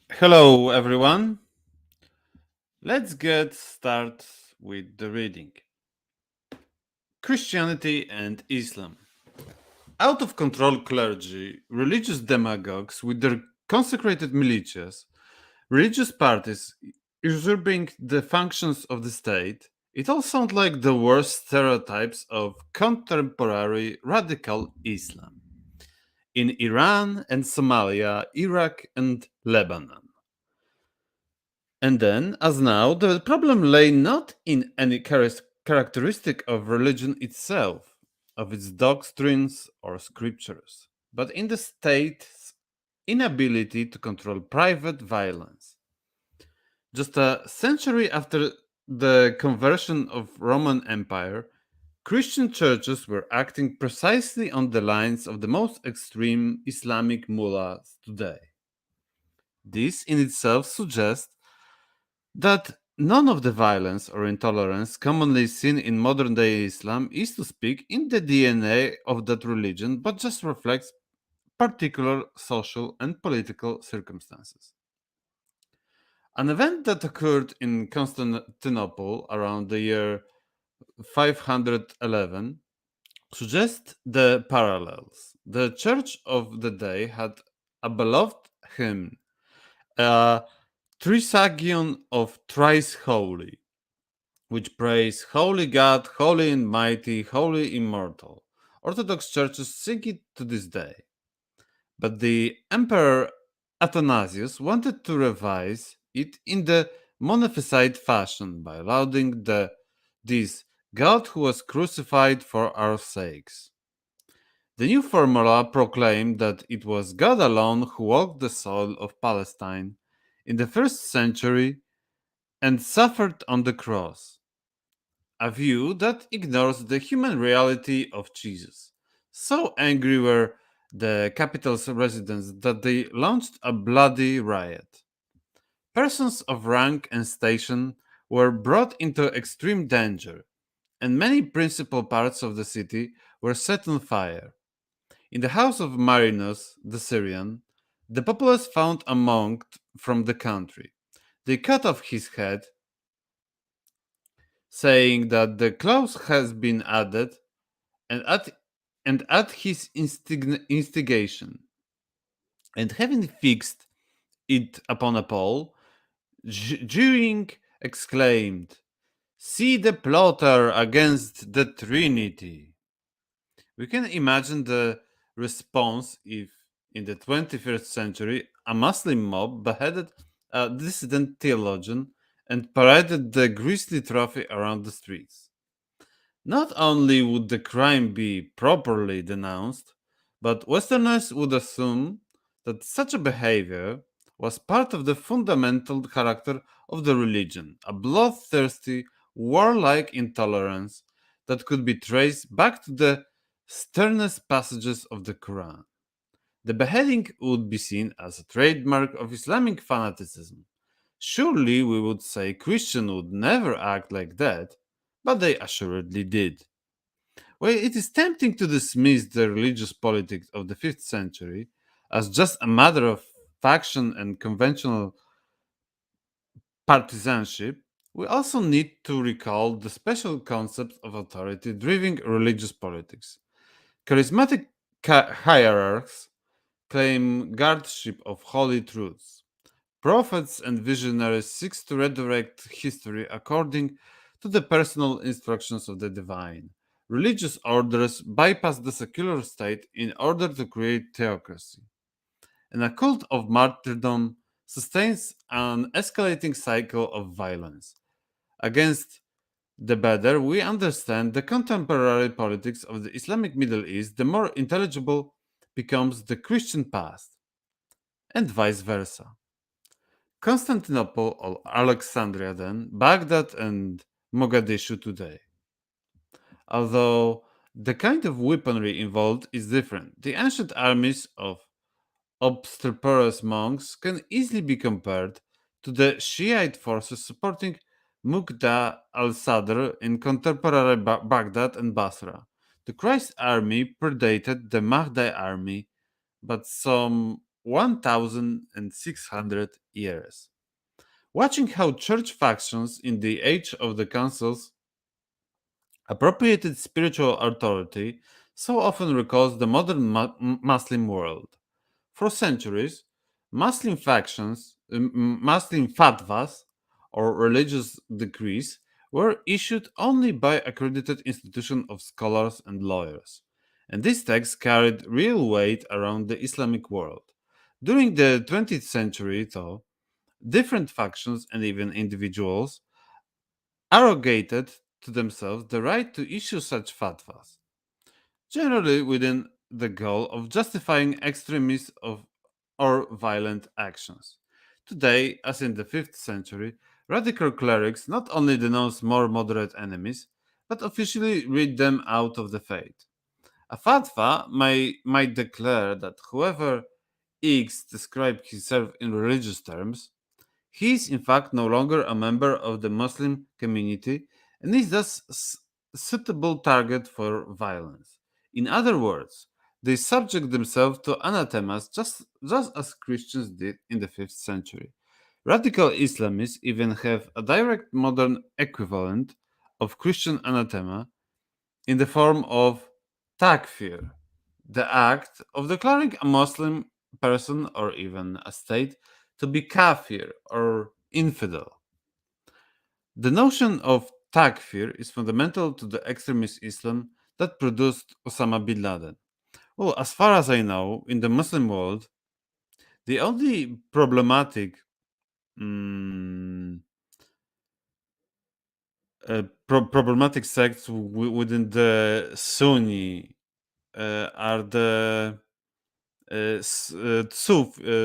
Hello, everyone. Let's get started with the reading. Christianity and Islam. Out of control clergy, religious demagogues with their consecrated militias, religious parties usurping the functions of the state, it all sounds like the worst stereotypes of contemporary radical Islam in Iran and Somalia, Iraq and Lebanon. And then, as now, the problem lay not in any characteristic of religion itself, of its doctrines or scriptures, but in the state's inability to control private violence. Just a century after the conversion of Roman Empire, Christian churches were acting precisely on the lines of the most extreme Islamic mullahs today. This in itself suggests that none of the violence or intolerance commonly seen in modern day Islam is to speak in the DNA of that religion, but just reflects particular social and political circumstances. An event that occurred in Constantinople around the year 511 suggests the parallels. The church of the day had a beloved hymn, a Trisagion of Thrice Holy, which praise Holy God, Holy and Mighty, Holy Immortal. Orthodox churches sing it to this day. But the Emperor Athanasius wanted to revise it in the Monophysite fashion by lauding this God who was crucified for our sakes. The new formula proclaimed that it was God alone who walked the soil of Palestine in the first century and suffered on the cross, a view that ignores the human reality of Jesus. So angry were the capital's residents that they launched a bloody riot. Persons of rank and station were brought into extreme danger, and many principal parts of the city were set on fire. In the house of Marinus the Syrian, the populace found a monk from the country. They cut off his head, saying that the clause has been added and at his instigation, and having fixed it upon a pole, jeering exclaimed, "See the plotter against the Trinity!" We can imagine the response if, in the 21st century, a Muslim mob beheaded a dissident theologian and paraded the grisly trophy around the streets. Not only would the crime be properly denounced, but Westerners would assume that such a behavior was part of the fundamental character of the religion, a bloodthirsty, warlike intolerance that could be traced back to the sternest passages of the Quran. The beheading would be seen as a trademark of Islamic fanaticism. Surely we would say Christians would never act like that, but they assuredly did. Well, it is tempting to dismiss the religious politics of the 5th century as just a matter of faction and conventional partisanship. We also need to recall the special concepts of authority driving religious politics. Charismatic hierarchs claim guardianship of holy truths. Prophets and visionaries seek to redirect history according to the personal instructions of the divine. Religious orders bypass the secular state in order to create theocracy. And a cult of martyrdom sustains an escalating cycle of violence. Against the better we understand the contemporary politics of the Islamic Middle East, the more intelligible becomes the Christian past, and vice versa. Constantinople or Alexandria then, Baghdad and Mogadishu today. Although the kind of weaponry involved is different, the ancient armies of obstreperous monks can easily be compared to the Shiite forces supporting Muqda al-Sadr in contemporary Baghdad and Basra. The Christ army predated the Mahdi army, but some 1,600 years. Watching how church factions in the age of the councils appropriated spiritual authority so often recalls the modern Muslim world. For centuries, Muslim fatwas, or religious decrees, were issued only by accredited institutions of scholars and lawyers, and these texts carried real weight around the Islamic world. During the 20th century, though, different factions and even individuals arrogated to themselves the right to issue such fatwas, generally within the goal of justifying extremism or violent actions. Today, as in the 5th century, radical clerics not only denounce more moderate enemies, but officially read them out of the faith. A fatwa might declare that whoever X described himself in religious terms, he is in fact no longer a member of the Muslim community and is thus suitable target for violence. In other words, they subject themselves to anathemas just as Christians did in the 5th century. Radical Islamists even have a direct modern equivalent of Christian anathema in the form of takfir, the act of declaring a Muslim person or even a state to be kafir or infidel. The notion of takfir is fundamental to the extremist Islam that produced Osama bin Laden. Well, as far as I know, in the Muslim world, the only mm, problematic sects within the Sunni are the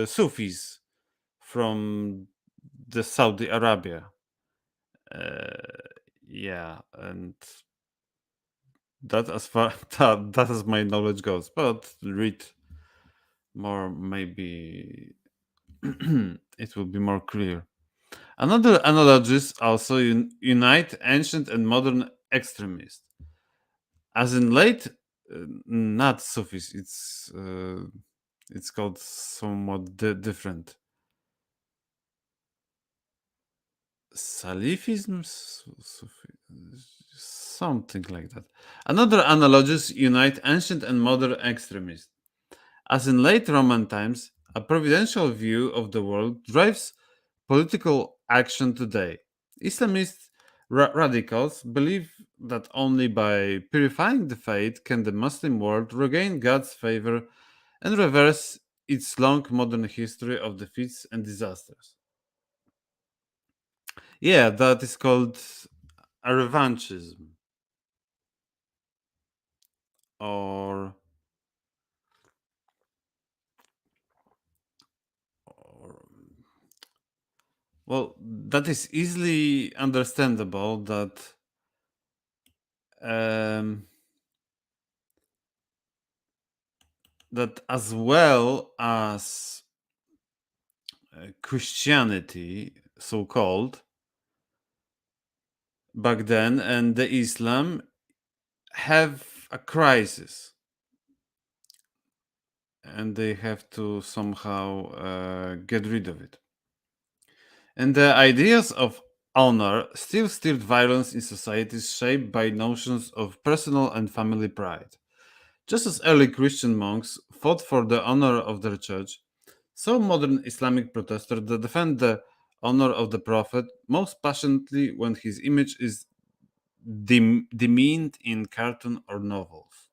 Sufis from the Saudi Arabia. Yeah, and that as far that as my knowledge goes. But read more, maybe it will be more clear. Another analogies also unite ancient and modern extremists, as in late, not Sufis. It's called somewhat different. Salafism, something like that. Another analogies unite ancient and modern extremists. As in late Roman times, a providential view of the world drives political action today. Islamist radicals believe that only by purifying the faith can the Muslim world regain God's favor and reverse its long modern history of defeats and disasters. Yeah, that is called a revanchism, or, or well, that is easily understandable um, that as well as Christianity, so called, back then, and the Islam have a crisis, and they have to somehow get rid of it. And the ideas of honor still stirred violence in societies shaped by notions of personal and family pride. Just as early Christian monks fought for the honor of their church, so modern Islamic protesters defend the honor of the Prophet most passionately when his image is demeaned in cartoon or novels.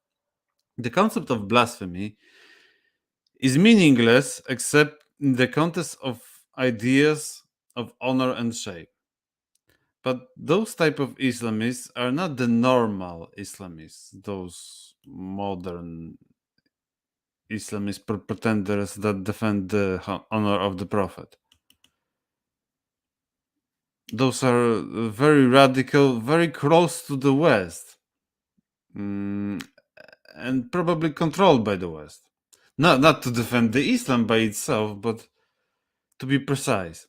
The concept of blasphemy is meaningless except in the context of ideas of honor and shame. But those type of Islamists are not the normal Islamists, those modern Islamist pretenders that defend the honor of the Prophet. Those are very radical, very close to the West, mm, and probably controlled by the West. Not to defend the Islam by itself, but to be precise.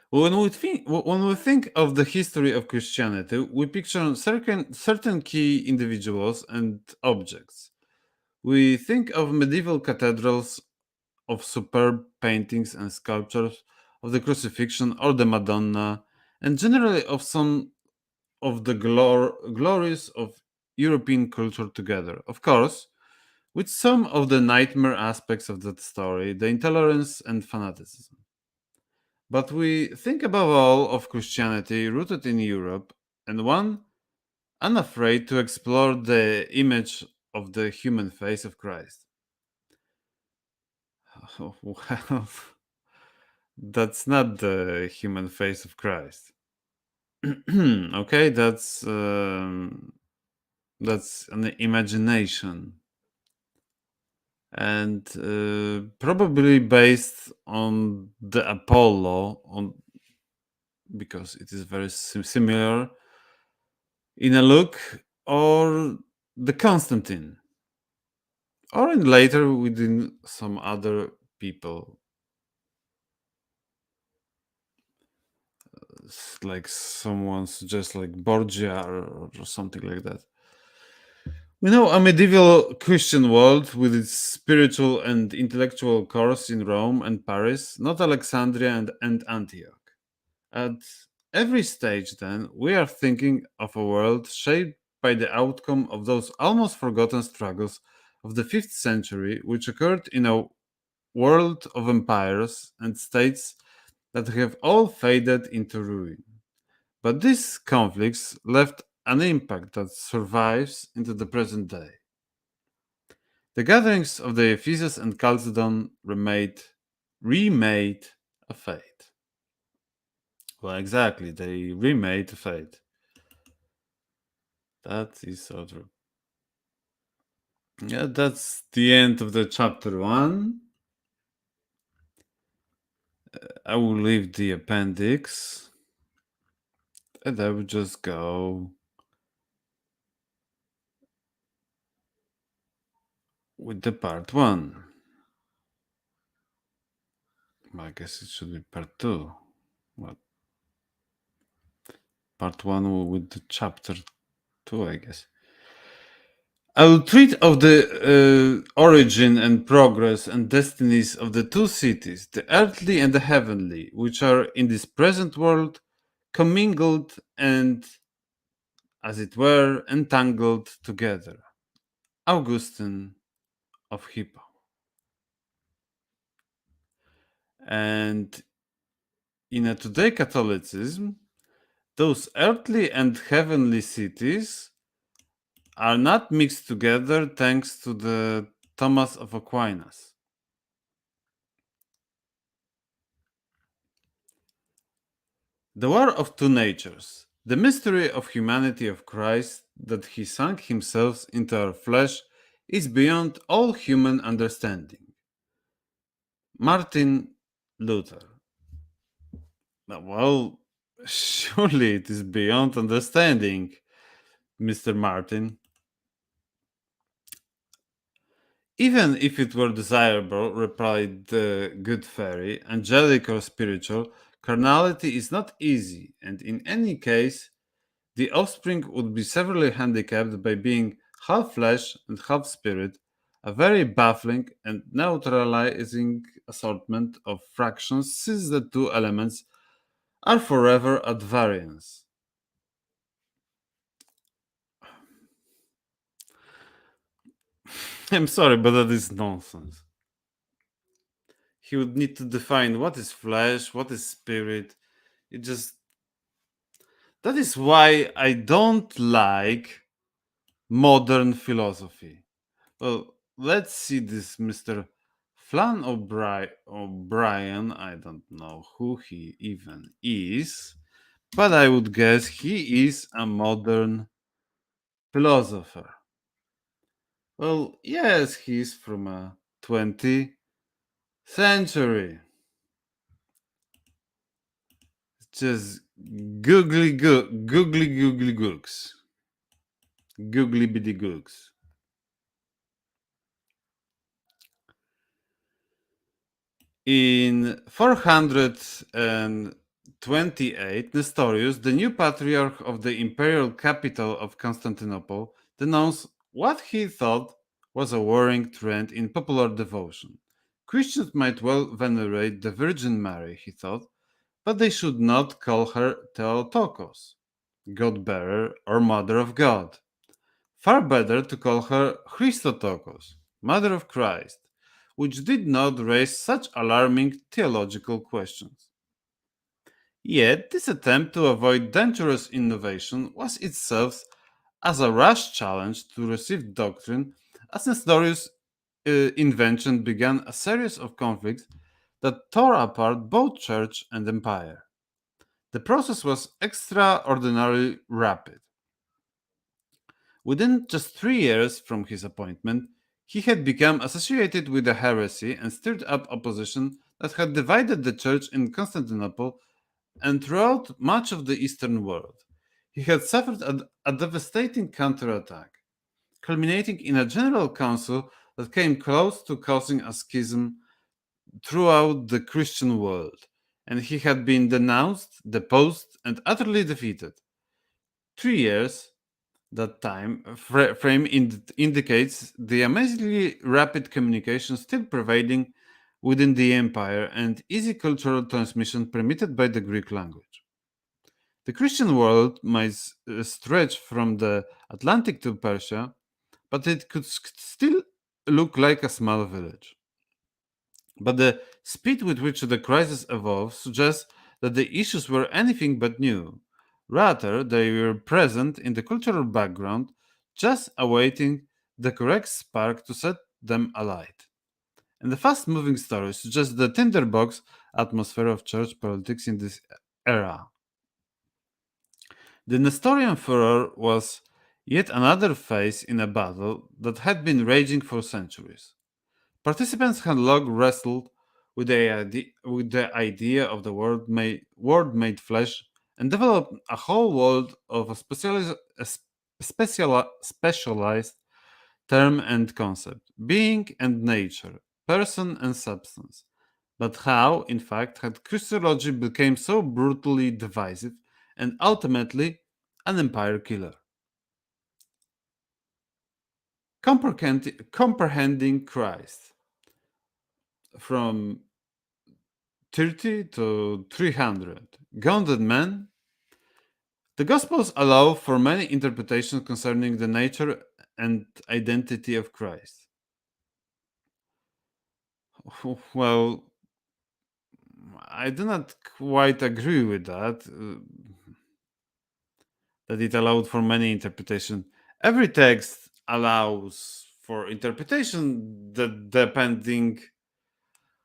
When we think of the history of Christianity, we picture certain key individuals and objects. We think of medieval cathedrals, of superb paintings and sculptures, of the crucifixion or the Madonna, and generally of some of the glories of European culture together. Of course, with some of the nightmare aspects of that story, the intolerance and fanaticism. But we think above all of Christianity rooted in Europe and one unafraid to explore the image of the human face of Christ. Well, that's not the human face of Christ. Okay, that's an imagination, and probably based on the Apollo, on because it is very similar in a look, or the Constantine, or in later within some other people, like someone suggests like Borgia or something like that. We know a medieval Christian world with its spiritual and intellectual course in Rome and Paris, not Alexandria and Antioch. At every stage, then, we are thinking of a world shaped by the outcome of those almost forgotten struggles of the 5th century, which occurred in a world of empires and states that have all faded into ruin. But these conflicts left an impact that survives into the present day. The gatherings of the Ephesus and Chalcedon remade a fate. Well, exactly, they remade a fate. That is so true. Yeah, that's the end of the chapter 1. I will leave the appendix and I will just go with the part 1. I guess it should be part 2. What? Part 1 with the chapter 2, I guess. I will treat of the origin and progress and destinies of the two cities, the earthly and the heavenly, which are in this present world commingled and, as it were, entangled together. Augustine of Hippo. And in a today Catholicism, those earthly and heavenly cities are not mixed together thanks to the Thomas of Aquinas. The war of two natures, the mystery of humanity of Christ, that he sunk himself into our flesh, is beyond all human understanding. Martin Luther. Well, surely it is beyond understanding, Mr. Martin. Even if it were desirable, replied the good fairy, angelic or spiritual, carnality is not easy, and in any case, the offspring would be severely handicapped by being half flesh and half spirit, a very baffling and neutralizing assortment of fractions since the two elements are forever at variance. I'm sorry, but that is nonsense. He would need to define what is flesh, what is spirit. It just. That is why I don't like modern philosophy. Well, let's see this Mr. Flan O'Brien. I don't know who he even is, but I would guess he is a modern philosopher. Well, yes, he's from a 20th century. Just googly gooks. Googly biddy gooks. In 428, Nestorius, the new patriarch of the imperial capital of Constantinople, denounced what he thought was a worrying trend in popular devotion. Christians might well venerate the Virgin Mary, he thought, but they should not call her Theotokos, God bearer or Mother of God. Far better to call her Christotokos, Mother of Christ, which did not raise such alarming theological questions. Yet, this attempt to avoid dangerous innovation was itself as a rash challenge to received doctrine, as Nestorius' invention began a series of conflicts that tore apart both church and empire. The process was extraordinarily rapid. Within just 3 years from his appointment, he had become associated with a heresy and stirred up opposition that had divided the church in Constantinople and throughout much of the Eastern world. He had suffered a devastating counterattack, culminating in a general council that came close to causing a schism throughout the Christian world, and he had been denounced, deposed, and utterly defeated. 3 years, that time frame indicates the amazingly rapid communication still prevailing within the empire and easy cultural transmission permitted by the Greek language. The Christian world might stretch from the Atlantic to Persia, but it could still look like a small village. But the speed with which the crisis evolved suggests that the issues were anything but new. Rather, they were present in the cultural background, just awaiting the correct spark to set them alight. And the fast moving story suggests the tinderbox atmosphere of church politics in this era. The Nestorian furor was yet another phase in a battle that had been raging for centuries. Participants had long wrestled with the idea of the word made flesh and developed a whole world of specialized term and concept, being and nature, person and substance. But how, in fact, had Christology become so brutally divisive and ultimately an empire killer? Comprehending Christ from 30 to 300. Grounded man. The Gospels allow for many interpretations concerning the nature and identity of Christ. Well, I do not quite agree with that it allowed for many interpretations. Every text allows for interpretation that depending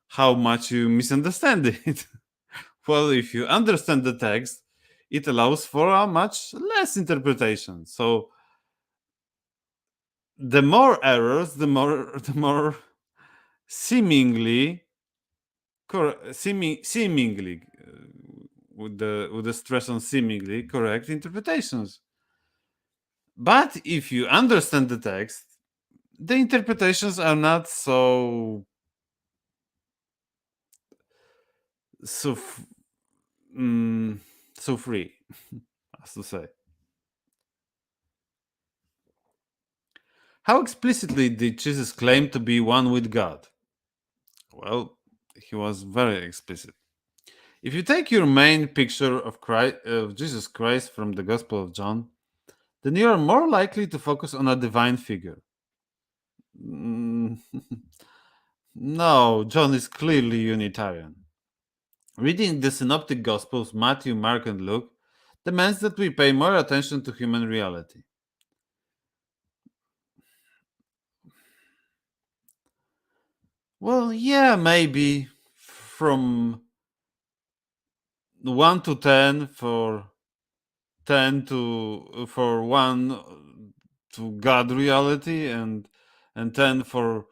how much you misunderstand it. Well, if you understand the text, it allows for a much less interpretation. So the more errors, the more seemingly seemingly with the stress on seemingly correct interpretations. But if you understand the text, the interpretations are not so f- mm, so free, as to say. How explicitly did Jesus claim to be one with God? Well, he was very explicit. If you take your main picture of Jesus Christ from the Gospel of John, then you are more likely to focus on a divine figure. Mm, no, John is clearly Unitarian. Reading the Synoptic Gospels, Matthew, Mark, and Luke, demands that we pay more attention to human reality. Well, yeah, maybe from 1 to 10 for 10 to for 1 to God reality and 10 for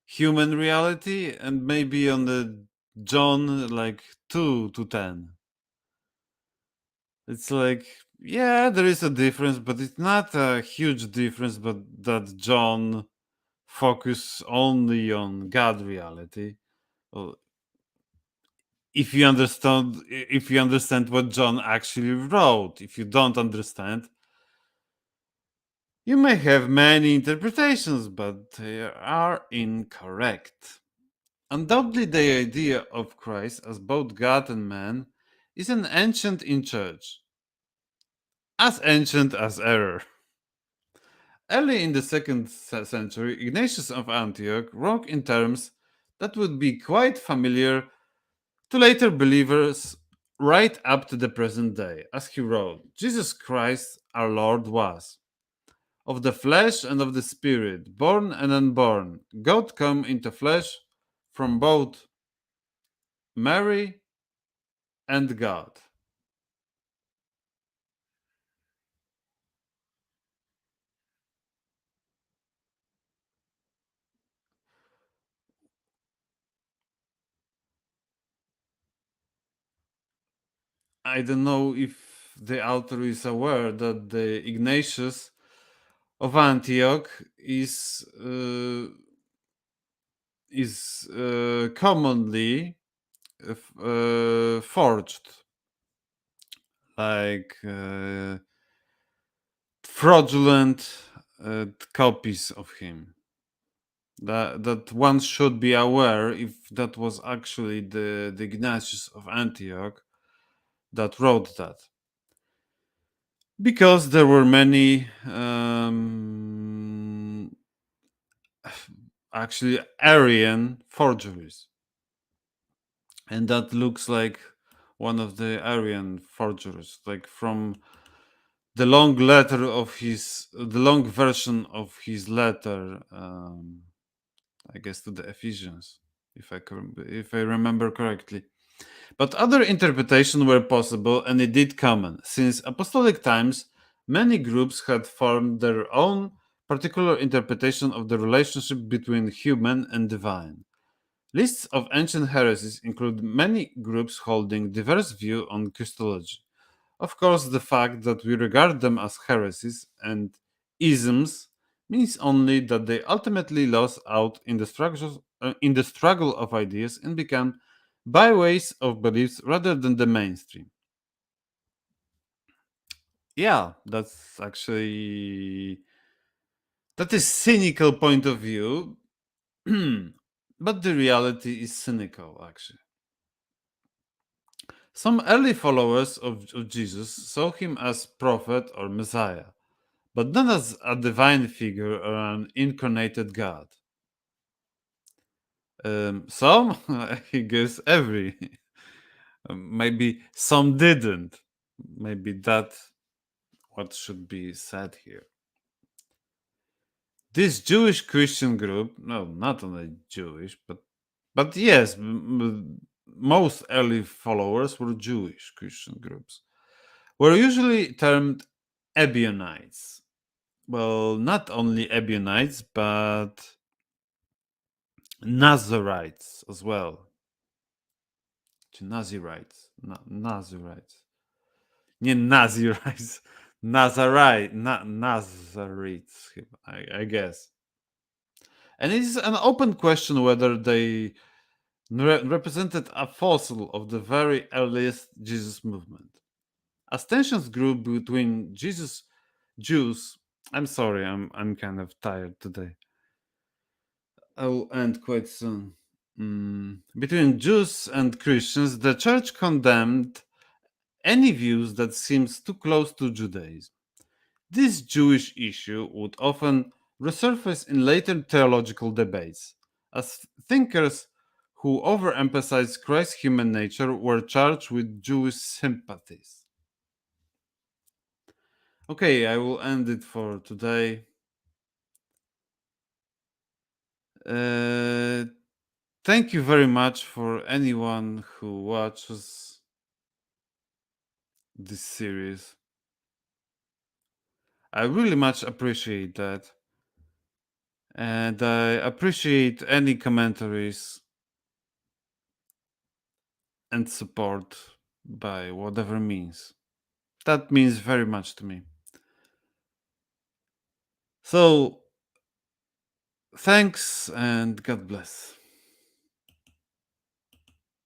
human reality, and maybe on the John like 2 to 10. It's like, yeah, there is a difference, but it's not a huge difference, but that John focus only on God reality. Well, if you understand what John actually wrote. If you don't understand, You may have many interpretations, but they are incorrect. Undoubtedly, the idea of Christ as both God and man is an ancient in church, as ancient as error. Early in the second century, Ignatius of Antioch wrote in terms that would be quite familiar to later believers right up to the present day, as he wrote, Jesus Christ our Lord was of the flesh and of the spirit, born and unborn, God come into flesh from both Mary and God. I don't know if the author is aware that the Ignatius of Antioch is commonly forged, like fraudulent copies of him. That one should be aware if that was actually the Ignatius of Antioch that wrote that, because there were many actually Arian forgeries, and that looks like one of the Arian forgeries, like from the long letter of the long version of his letter, I guess to the Ephesians, if I remember correctly. But other interpretations were possible and indeed common. Since apostolic times, many groups had formed their own particular interpretation of the relationship between human and divine. Lists of ancient heresies include many groups holding diverse views on Christology. Of course, the fact that we regard them as heresies and isms means only that they ultimately lost out in the struggle of ideas and became byways of beliefs rather than the mainstream. Yeah, that's actually that is cynical point of view, but the reality is cynical actually. Some early followers of Jesus saw him as prophet or Messiah, but not as a divine figure or an incarnated God. Some, I guess, every. Maybe some didn't. Maybe that what should be said here. This Jewish Christian group, no, not only Jewish, but yes, most early followers were Jewish Christian groups. Were usually termed Ebionites. Well, not only Ebionites, but Nazarites as well. Czy Nazirites? Nazirites. Nie Nazirites. Nazarites, I guess. And it is an open question whether they represented a fossil of the very earliest Jesus movement. As tensions grew between Jews, I'm sorry, I'm kind of tired today. I will end quite soon. Between Jews and Christians, the church condemned any views that seems too close to Judaism. This Jewish issue would often resurface in later theological debates, as thinkers who overemphasized Christ's human nature were charged with Jewish sympathies. Okay, I will end it for today. Uh, Thank you very much for anyone who watches this series. I really much appreciate that. And I appreciate any commentaries and support by whatever means. That means very much to me. So, thanks and God bless.